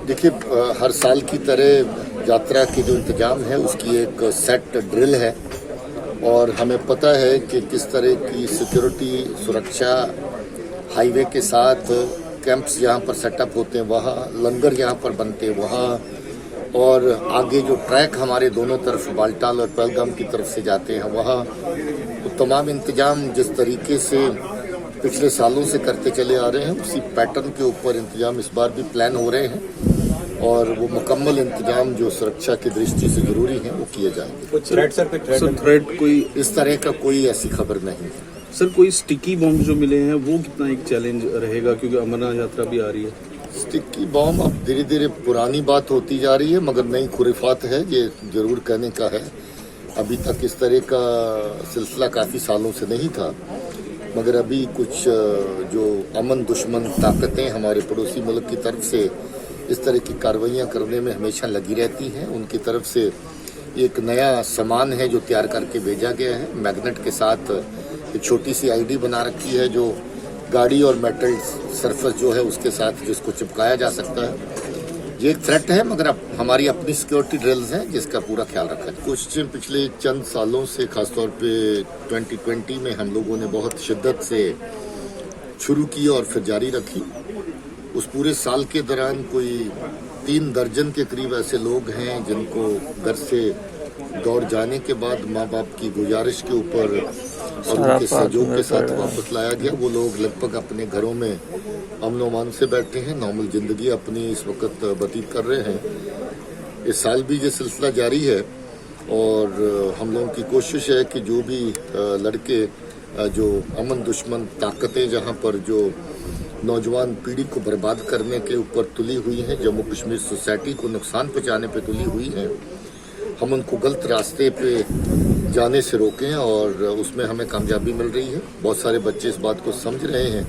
देखिए, हर साल की तरह यात्रा के जो इंतजाम है उसकी एक सेट ड्रिल है और हमें पता है कि किस तरह की सिक्योरिटी सुरक्षा हाईवे के साथ कैंप्स यहाँ पर सेटअप होते हैं, वहाँ लंगर यहाँ पर बनते हैं वहाँ, और आगे जो ट्रैक हमारे दोनों तरफ बाल्टाल और पहलगाम की तरफ से जाते हैं वहाँ, तो तमाम इंतजाम जिस तरीके से पिछले सालों से करते चले आ रहे हैं उसी पैटर्न के ऊपर इंतजाम इस बार भी प्लान हो रहे हैं और वो मुकम्मल इंतजाम जो सुरक्षा की दृष्टि से जरूरी हैं वो किए जाएंगे। थ्रेट कोई इस तरह का कोई ऐसी खबर नहीं है। सर, कोई स्टिकी बॉम्ब जो मिले हैं वो कितना एक चैलेंज रहेगा, क्योंकि अमरनाथ यात्रा भी आ रही है। स्टिकी बॉम्ब अब धीरे धीरे पुरानी बात होती जा रही है, मगर नई खुराफात है, ये जरूर कहने का है। अभी तक इस तरह का सिलसिला काफ़ी सालों से नहीं था, मगर अभी कुछ जो अमन दुश्मन ताकतें हमारे पड़ोसी मुल्क की तरफ से इस तरह की कार्रवाइयाँ करने में हमेशा लगी रहती हैं, उनकी तरफ से एक नया सामान है जो तैयार करके भेजा गया है। मैग्नेट के साथ एक छोटी सी आईडी बना रखी है जो गाड़ी और मेटल सरफेस जो है उसके साथ जिसको चिपकाया जा सकता है। ये एक थ्रेट है, मगर अब हमारी अपनी सिक्योरिटी ड्रिल्स हैं जिसका पूरा ख्याल रखा है। कुछ पिछले चंद सालों से, खासतौर पे 2020 में हम लोगों ने बहुत शिद्दत से शुरू की और फिर जारी रखी। उस पूरे साल के दौरान कोई 3 दर्जन के करीब ऐसे लोग हैं जिनको घर से दौड़ जाने के बाद माँ बाप की गुजारिश के ऊपर और उनके सहयोग के साथ वापस लाया गया। वो लोग लगभग अपने घरों में अमन अमान से बैठे हैं, नॉर्मल जिंदगी अपनी इस वक्त व्यतीत कर रहे हैं। इस साल भी ये सिलसिला जारी है और हम लोगों की कोशिश है कि जो भी लड़के जो अमन दुश्मन ताकतें जहाँ पर जो नौजवान पीढ़ी को बर्बाद करने के ऊपर तुली हुई हैं, जम्मू कश्मीर सोसाइटी को नुकसान पहुँचाने पे तुली हुई हैं, हम उनको गलत रास्ते पे जाने से रोकें और उसमें हमें कामयाबी मिल रही है। बहुत सारे बच्चे इस बात को समझ रहे हैं,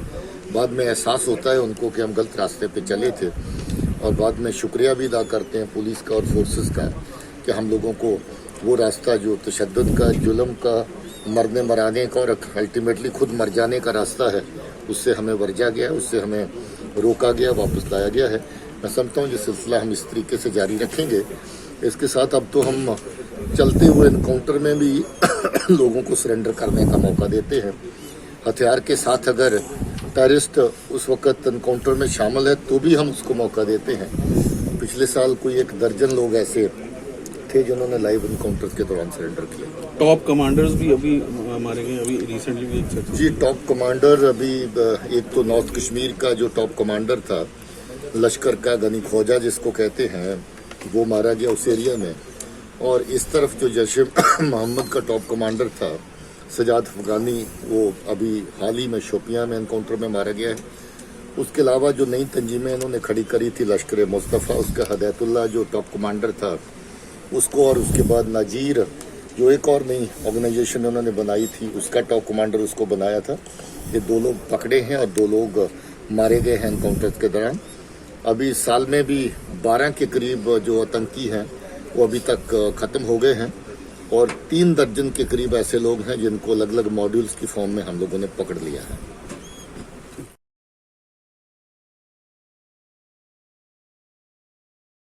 बाद में एहसास होता है उनको कि हम गलत रास्ते पे चले थे और बाद में शुक्रिया भी अदा करते हैं पुलिस का और फोर्सेस का कि हम लोगों को वो रास्ता जो तशद्दुद का, जुल्म का, मरने मराने का और अल्टीमेटली खुद मर जाने का रास्ता है उससे हमें वर्जा गया, उससे हमें रोका गया, वापस लाया गया है। मैं समझता हूँ ये सिलसिला हम इस तरीके से जारी रखेंगे। इसके साथ अब तो हम चलते हुए इनकाउंटर में भी लोगों को सरेंडर करने का मौका देते हैं। हथियार के साथ अगर टेररिस्ट उस वक्त इनकाउंटर में शामिल है तो भी हम उसको मौका देते हैं। पिछले साल कोई 1 दर्जन लोग ऐसे थे जिन्होंने लाइव इनकाउंटर के दौरान सरेंडर किया। टॉप कमांडर्स भी अभी मारे गए, अभी रिसेंटली भी जी। टॉप कमांडर अभी एक तो नॉर्थ कश्मीर का जो टॉप कमांडर था लश्कर का, गनी ख्वाजा जिसको कहते हैं, वो मारा गया उस एरिया में। और इस तरफ जो जैश मोहम्मद का टॉप कमांडर था सजाद अफगानी, वो अभी हाल ही में शोपियां में एनकाउंटर में मारा गया है। उसके अलावा जो नई तंजीमें इन्होंने खड़ी करी थी, लश्कर मुस्तफ़ा, उसका हदायतुल्लाह जो टॉप कमांडर था उसको, और उसके बाद नाजीर जो एक और नई ऑर्गेनाइजेशन उन्होंने बनाई थी उसका टॉप कमांडर उसको बनाया था। ये 2 लोग पकड़े हैं और 2 लोग मारे गए हैं एनकाउंटर के दौरान। अभी इस साल में भी 12 के करीब जो आतंकी हैं वो अभी तक ख़त्म हो गए हैं और 3 दर्जन के करीब ऐसे लोग हैं जिनको अलग अलग मॉड्यूल्स की फॉर्म में हम लोगों ने पकड़ लिया है।